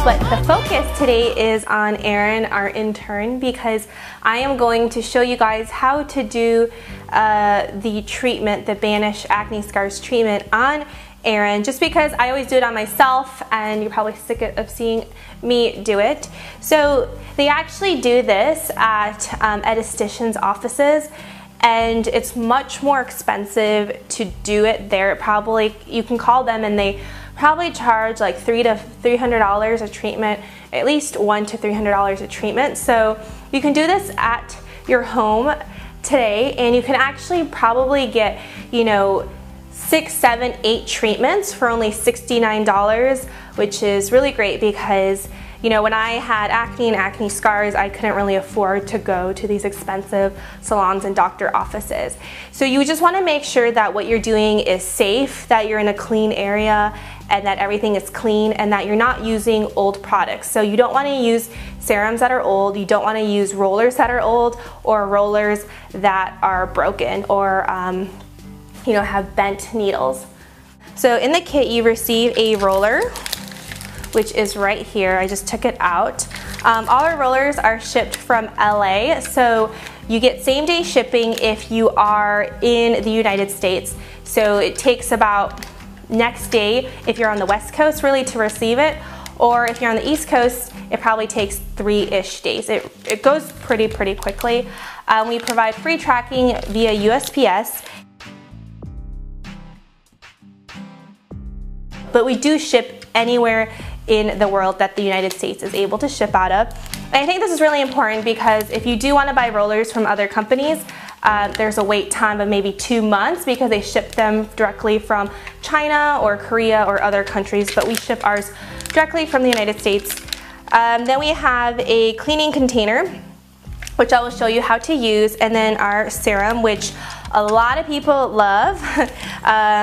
But the focus today is on Erin, our intern, because I am going to show you guys how to do the treatment, the Banish Acne Scars treatment on Erin, just because I always do it on myself and you're probably sick of seeing me do it. So they actually do this at estheticians' offices, and it's much more expensive to do it there. Probably you can call them and they probably charge like $300 to $300 a treatment, at least $100 to $300 a treatment. So you can do this at your home today, and you can actually probably get, you know, 6, 7, 8 treatments for only $69, which is really great because, you know, when I had acne and acne scars, I couldn't really afford to go to these expensive salons and doctor offices. So you just want to make sure that what you're doing is safe, that you're in a clean area, and that everything is clean, and that you're not using old products. So you don't want to use serums that are old, you don't want to use rollers that are old, or rollers that are broken or you know, have bent needles. So in the kit you receive a roller, which is right here. I just took it out. All our rollers are shipped from LA, so you get same-day shipping if you are in the United States. So it takes about next day if you're on the West Coast really to receive it, or if you're on the East Coast, it probably takes 3-ish days. It goes pretty quickly. We provide free tracking via USPS, but we do ship anywhere in the world that the United States is able to ship out of. And I think this is really important because if you do want to buy rollers from other companies, there's a wait time of maybe 2 months because they ship them directly from China or Korea or other countries, but we ship ours directly from the United States. Then we have a cleaning container, which I will show you how to use, and then our serum, which a lot of people love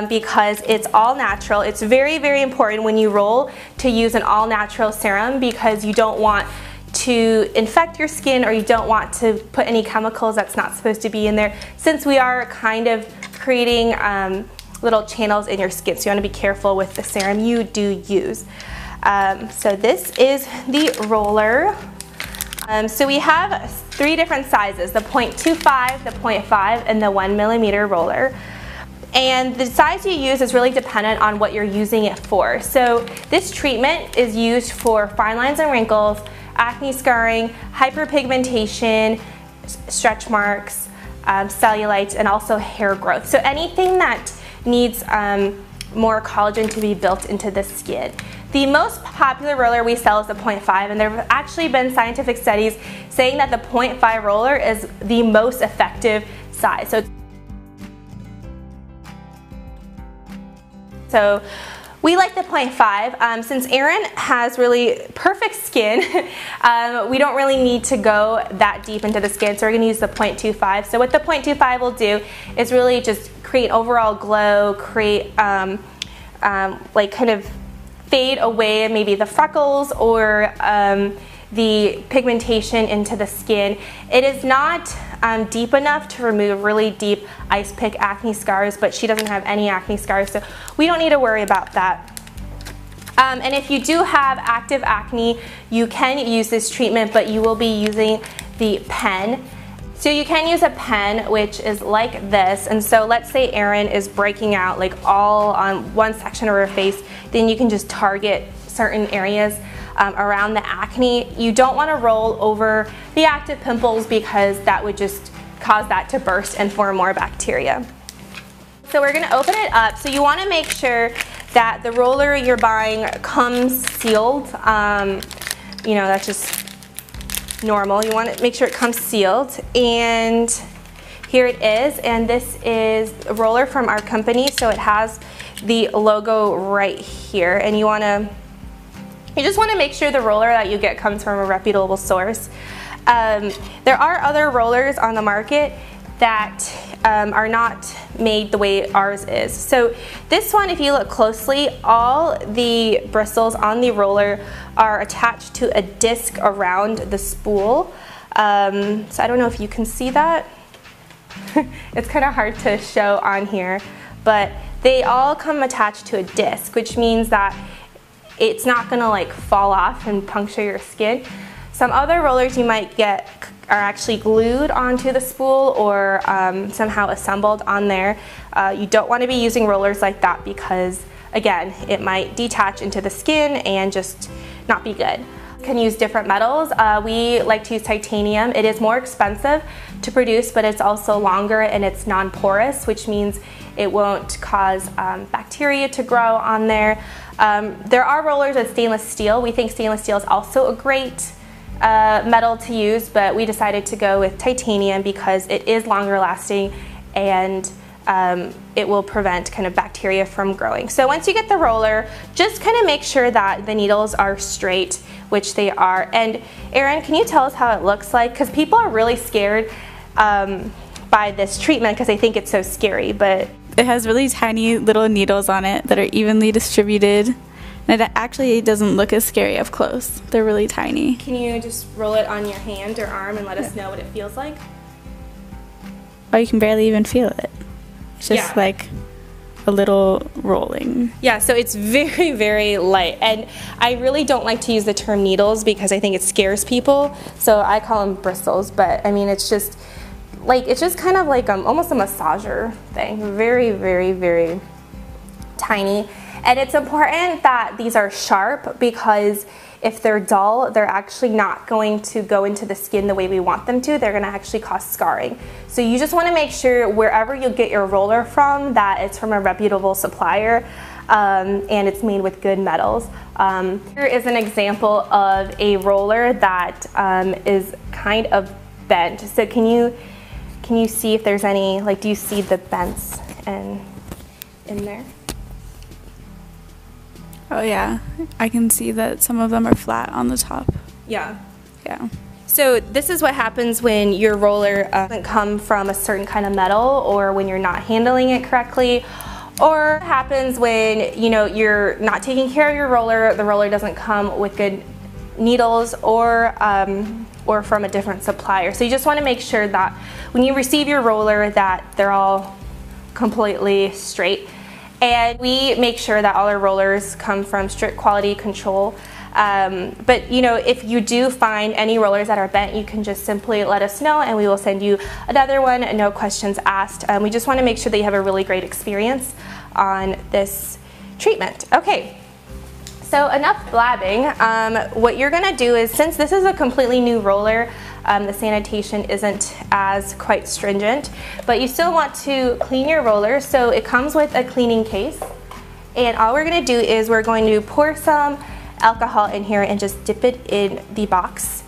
because it's all natural. It's very important when you roll to use an all natural serum because you don't want to infect your skin, or you don't want to put any chemicals that's not supposed to be in there, since we are kind of creating little channels in your skin. So you want to be careful with the serum you do use. So this is the roller. So we have 3 different sizes, the 0.25, the 0.5, and the 1mm roller. And the size you use is really dependent on what you're using it for. So this treatment is used for fine lines and wrinkles, acne scarring, hyperpigmentation, stretch marks, cellulite, and also hair growth. So anything that needs more collagen to be built into the skin. The most popular roller we sell is the 0.5, and there have actually been scientific studies saying that the 0.5 roller is the most effective size. So we like the 0.5. Since Erin has really perfect skin, we don't really need to go that deep into the skin, so we're going to use the 0.25. So what the 0.25 will do is really just create overall glow, create like kind of fade away maybe the freckles or the pigmentation into the skin. It is not deep enough to remove really deep ice pick acne scars, but she doesn't have any acne scars, so we don't need to worry about that. And if you do have active acne, you can use this treatment, but you will be using the pen. So you can use a pen, which is like this, and so let's say Erin is breaking out like all on one section of her face, then you can just target certain areas around the acne. You don't want to roll over the active pimples because that would just cause that to burst and form more bacteria. So we're going to open it up. So you want to make sure that the roller you're buying comes sealed. You know, that's just normal. You want to make sure it comes sealed, and here it is. And this is a roller from our company, so it has the logo right here, and you just want to make sure the roller that you get comes from a reputable source. There are other rollers on the market that are not made the way ours is. So this one, if you look closely, all the bristles on the roller are attached to a disc around the spool. So I don't know if you can see that. It's kind of hard to show on here, but they all come attached to a disc, which means that it's not gonna like fall off and puncture your skin. Some other rollers you might get are actually glued onto the spool or somehow assembled on there. You don't want to be using rollers like that because, again, it might detach into the skin and just not be good. You can use different metals. We like to use titanium. It is more expensive to produce, but it's also longer and it's non-porous, which means it won't cause bacteria to grow on there. There are rollers with stainless steel. We think stainless steel is also a great metal to use, but we decided to go with titanium because it is longer lasting and it will prevent kind of bacteria from growing. So once you get the roller, just kind of make sure that the needles are straight, which they are. And Erin, can you tell us how it looks like? Because people are really scared by this treatment because they think it's so scary, but it has really tiny little needles on it that are evenly distributed. And it actually doesn't look as scary up close. They're really tiny. Can you just roll it on your hand or arm and let us know what it feels like? Oh, you can barely even feel it. It's just like a little rolling. Yeah, so it's very, very light. And I really don't like to use the term needles because I think it scares people. So I call them bristles, but I mean, it's just kind of like almost a massager thing. Very, very, very tiny. And it's important that these are sharp because if they're dull, they're actually not going to go into the skin the way we want them to. They're going to actually cause scarring. So you just want to make sure wherever you get your roller from that it's from a reputable supplier and it's made with good metals. Here is an example of a roller that is kind of bent. So can you see if there's any, like, do you see the bends in there? Oh yeah, I can see that some of them are flat on the top. Yeah. Yeah. So this is what happens when your roller doesn't come from a certain kind of metal or when you're not handling it correctly, or happens when, you know, you're not taking care of your roller, the roller doesn't come with good needles or from a different supplier. So you just want to make sure that when you receive your roller that they're all completely straight. And we make sure that all our rollers come from strict quality control. But you know, if you do find any rollers that are bent, you can just simply let us know and we will send you another one, no questions asked. We just want to make sure that you have a really great experience on this treatment. Okay, so enough blabbing. What you're gonna do is, since this is a completely new roller, the sanitation isn't as quite stringent, but you still want to clean your roller. So it comes with a cleaning case. And all we're gonna do is we're going to pour some alcohol in here and just dip it in the box.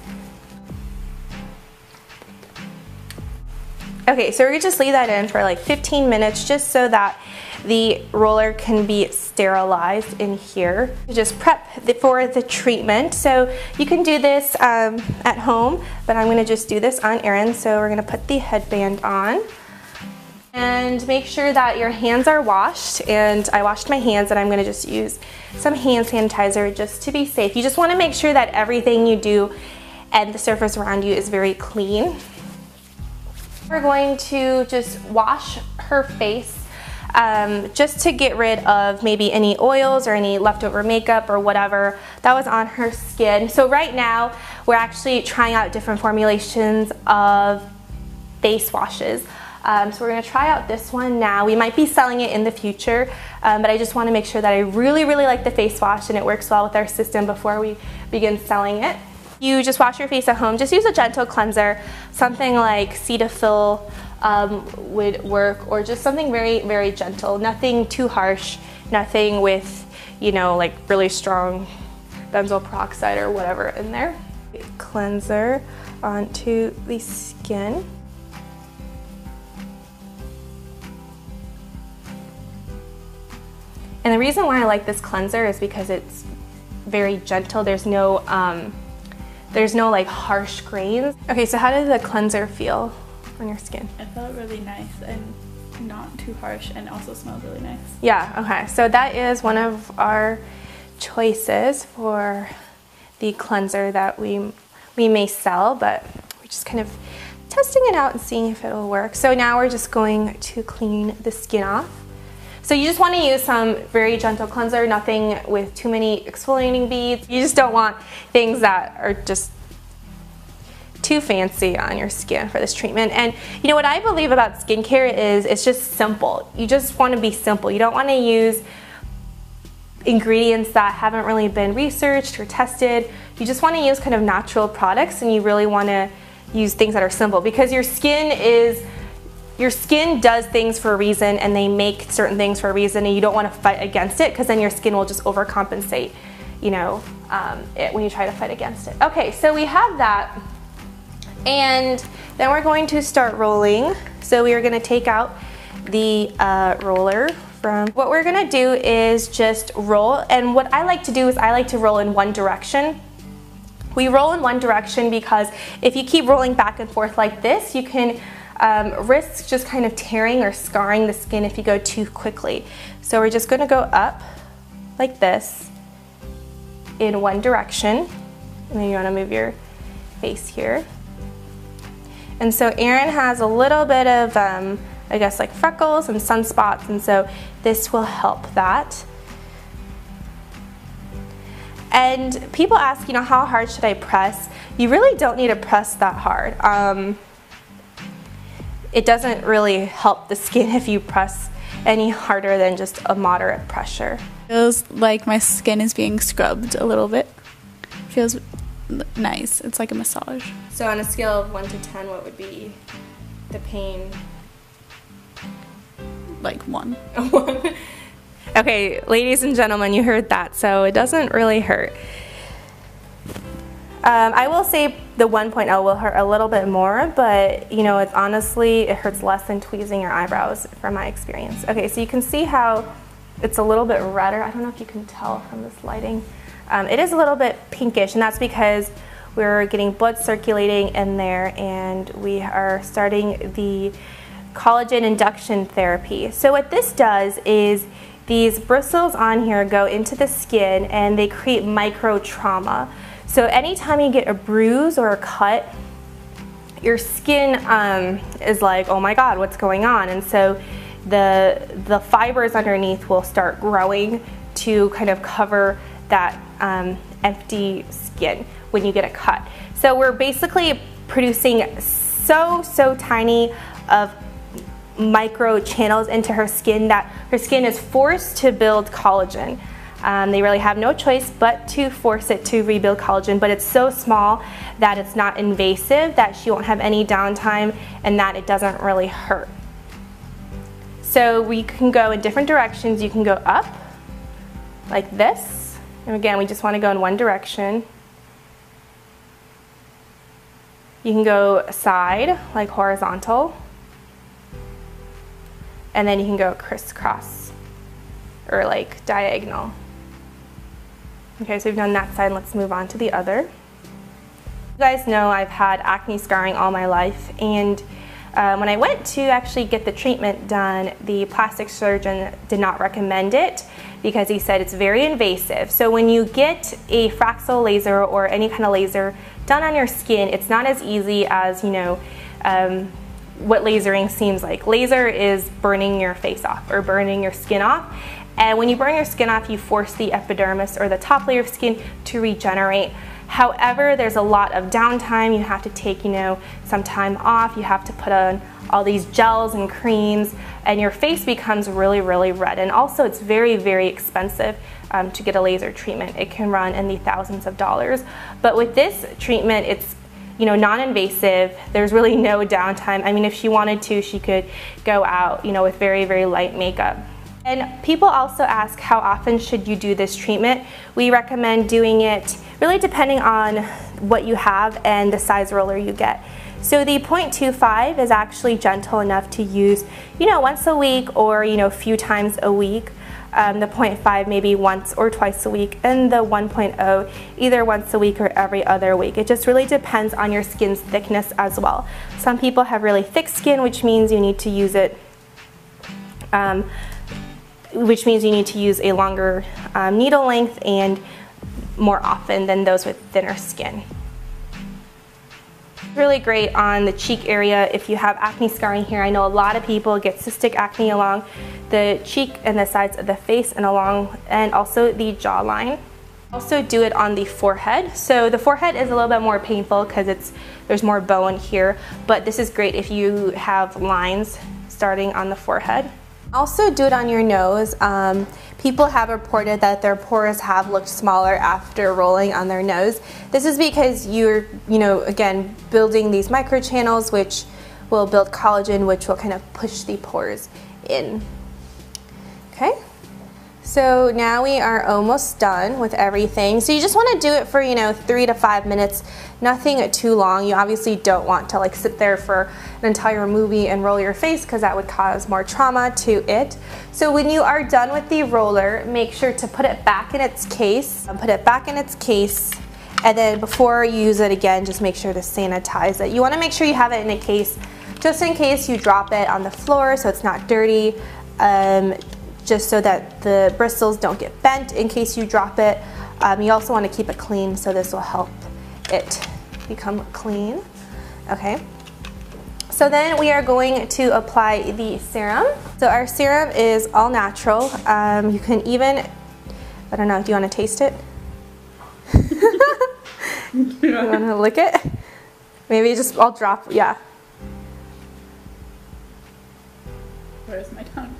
Okay, so we're gonna just leave that in for like 15 minutes just so that the roller can be sterilized in here. Just prep for the treatment. So you can do this at home, but I'm gonna just do this on Erin. So we're gonna put the headband on and make sure that your hands are washed. And I washed my hands and I'm gonna just use some hand sanitizer just to be safe. You just wanna make sure that everything you do and the surface around you is very clean. We're going to just wash her face just to get rid of maybe any oils or any leftover makeup or whatever that was on her skin. So right now we're actually trying out different formulations of face washes. So we're going to try out this one now. We might be selling it in the future, but I just want to make sure that I really, really like the face wash and it works well with our system before we begin selling it. You just wash your face at home. Just use a gentle cleanser, something like Cetaphil would work, or just something very, very gentle. Nothing too harsh, nothing with, you know, like really strong benzoyl peroxide or whatever in there. Cleanser onto the skin. And the reason why I like this cleanser is because it's very gentle. There's no like harsh grains. Okay, so how did the cleanser feel on your skin? It felt really nice and not too harsh and also smelled really nice. Yeah, okay, so that is one of our choices for the cleanser that we may sell, but we're just kind of testing it out and seeing if it'll work. So now we're just going to clean the skin off. So you just want to use some very gentle cleanser, nothing with too many exfoliating beads. You just don't want things that are just too fancy on your skin for this treatment. And you know what I believe about skincare is it's just simple. You just want to be simple. You don't want to use ingredients that haven't really been researched or tested. You just want to use kind of natural products, and you really want to use things that are simple, because your skin does things for a reason, and they make certain things for a reason, and you don't want to fight against it, because then your skin will just overcompensate, you know, when you try to fight against it. Okay, so we have that. And then we're going to start rolling. So we are going to take out the roller from. What we're going to do is just roll, and what I like to do is I like to roll in one direction. We roll in one direction because if you keep rolling back and forth like this, you can risk just kind of tearing or scarring the skin if you go too quickly. So we're just going to go up like this in one direction, and then you want to move your face here. And so Erin has a little bit of, I guess, like freckles and sunspots, and so this will help that. And people ask, you know, how hard should I press? You really don't need to press that hard. It doesn't really help the skin if you press any harder than just a moderate pressure. Feels like my skin is being scrubbed a little bit. Feels nice. It's like a massage. So on a scale of 1 to 10, what would be the pain? Like 1. 1. Okay, ladies and gentlemen, you heard that, so it doesn't really hurt. I will say the 1.0 will hurt a little bit more, but you know, it hurts less than tweezing your eyebrows from my experience. Okay, so you can see how it's a little bit redder. I don't know if you can tell from this lighting. It is a little bit pinkish, and that's because we're getting blood circulating in there, and we are starting the collagen induction therapy. So what this does is these bristles on here go into the skin, and they create micro trauma. So anytime you get a bruise or a cut, your skin is like, oh my God, what's going on? And so the fibers underneath will start growing to kind of cover that empty skin when you get a cut. So we're basically producing so tiny of micro channels into her skin that her skin is forced to build collagen. They really have no choice but to force it to rebuild collagen, but it's so small that it's not invasive, that she won't have any downtime, and that it doesn't really hurt. So we can go in different directions. You can go up like this, and again, we just want to go in one direction. You can go side, like horizontal, and then you can go crisscross, or like diagonal. Okay, so we've done that side, let's move on to the other. You guys know I've had acne scarring all my life, and when I went to actually get the treatment done, the plastic surgeon did not recommend it because he said it's very invasive. So when you get a Fraxel laser or any kind of laser done on your skin, it's not as easy as, you know, what lasering seems like. Laser is burning your face off or burning your skin off. And when you burn your skin off, you force the epidermis or the top layer of skin to regenerate. However, there's a lot of downtime. You have to take, you know, some time off. You have to put on all these gels and creams, and your face becomes really red. And also, it's very expensive to get a laser treatment. It can run in the thousands of dollars. But with this treatment, it's, you know, non-invasive. There's really no downtime. I mean, if she wanted to, she could go out, you know, with very light makeup. And people also ask, how often should you do this treatment? We recommend doing it really depending on what you have and the size roller you get. So the 0.25 is actually gentle enough to use, you know, once a week or, you know, a few times a week. The 0.5 maybe once or twice a week, and the 1.0 either once a week or every other week. It just really depends on your skin's thickness as well. Some people have really thick skin, which means you need to use it a longer needle length and more often than those with thinner skin. Really great on the cheek area if you have acne scarring here. I know a lot of people get cystic acne along the cheek and the sides of the face and also the jawline. Also do it on the forehead. So the forehead is a little bit more painful because there's more bone here, but this is great if you have lines starting on the forehead. Also do it on your nose. People have reported that their pores have looked smaller after rolling on their nose. This is because you're, again, building these microchannels which will build collagen, which will kind of push the pores in. Okay, so now we are almost done with everything. So you just want to do it for 3 to 5 minutes, nothing too long. You obviously don't want to like sit there for an entire movie and roll your face because that would cause more trauma to it. So when you are done with the roller, make sure to put it back in its case. And then before you use it again, just make sure to sanitize it. You want to make sure you have it in a case just in case you drop it on the floor so it's not dirty. Just so that the bristles don't get bent in case you drop it. You also want to keep it clean, so this will help it become clean. Okay, so then we are going to apply the serum. So our serum is all natural. You can even, I don't know, do you want to taste it? You want to lick it? Maybe just, I'll drop, yeah. Where's my tongue?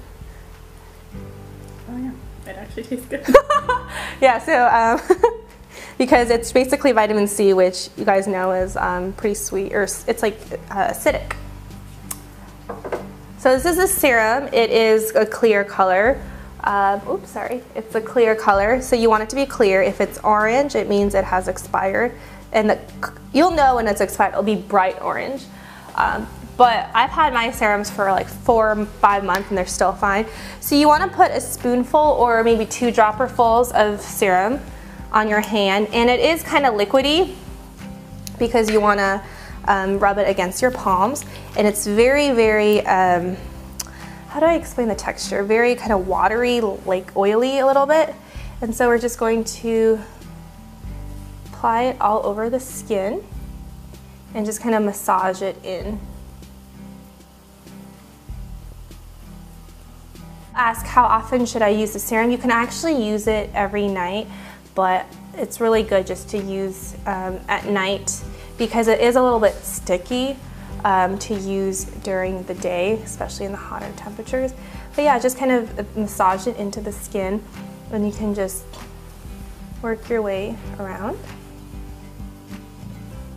Oh yeah, it actually tastes good. Yeah, so because it's basically vitamin C, which you guys know is pretty sweet, or it's like acidic. So this is the serum. It is a clear color. Oops, sorry. It's a clear color, so you want it to be clear. If it's orange, it means it has expired, and you'll know when it's expired. It'll be bright orange. But I've had my serums for like 4 or 5 months and they're still fine. So you want to put a spoonful or maybe 2 dropperfuls of serum on your hand, and it is kind of liquidy because you want to rub it against your palms, and it's very, very, how do I explain the texture? Very kind of watery, like oily a little bit. And so we're just going to apply it all over the skin and just kind of massage it in. Ask how often should I use the serum? You can actually use it every night, but it's really good just to use at night because it is a little bit sticky to use during the day, especially in the hotter temperatures. But yeah, just kind of massage it into the skin and you can just work your way around.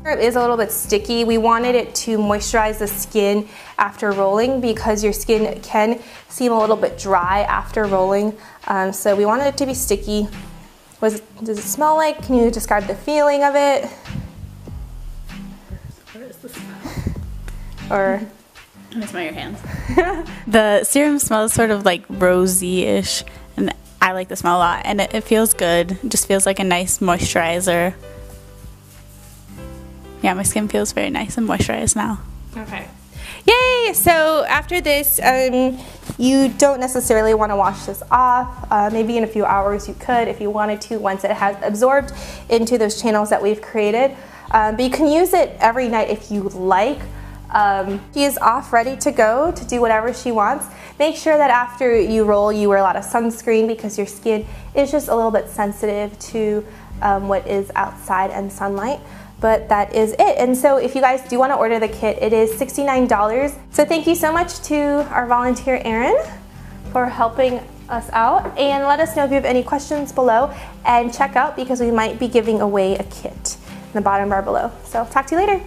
It is a little bit sticky. We wanted it to moisturize the skin after rolling because your skin can seem a little bit dry after rolling. So we wanted it to be sticky. Does it smell like? Can you describe the feeling of it? Where is the smell? Or let me smell your hands. The serum smells sort of like rosy-ish, and I like the smell a lot, and it feels good. It just feels like a nice moisturizer. Yeah, my skin feels very nice and moisturized now. Okay. Yay! So after this, you don't necessarily want to wash this off. Maybe in a few hours you could if you wanted to once it has absorbed into those channels that we've created. But you can use it every night if you like. She is off ready to go to do whatever she wants. Make sure that after you roll you wear a lot of sunscreen because your skin is just a little bit sensitive to what is outside and sunlight. But that is it. And so if you guys do want to order the kit, it is $69. So thank you so much to our volunteer Erin for helping us out, and let us know if you have any questions below, and check out because we might be giving away a kit in the bottom bar below. So talk to you later.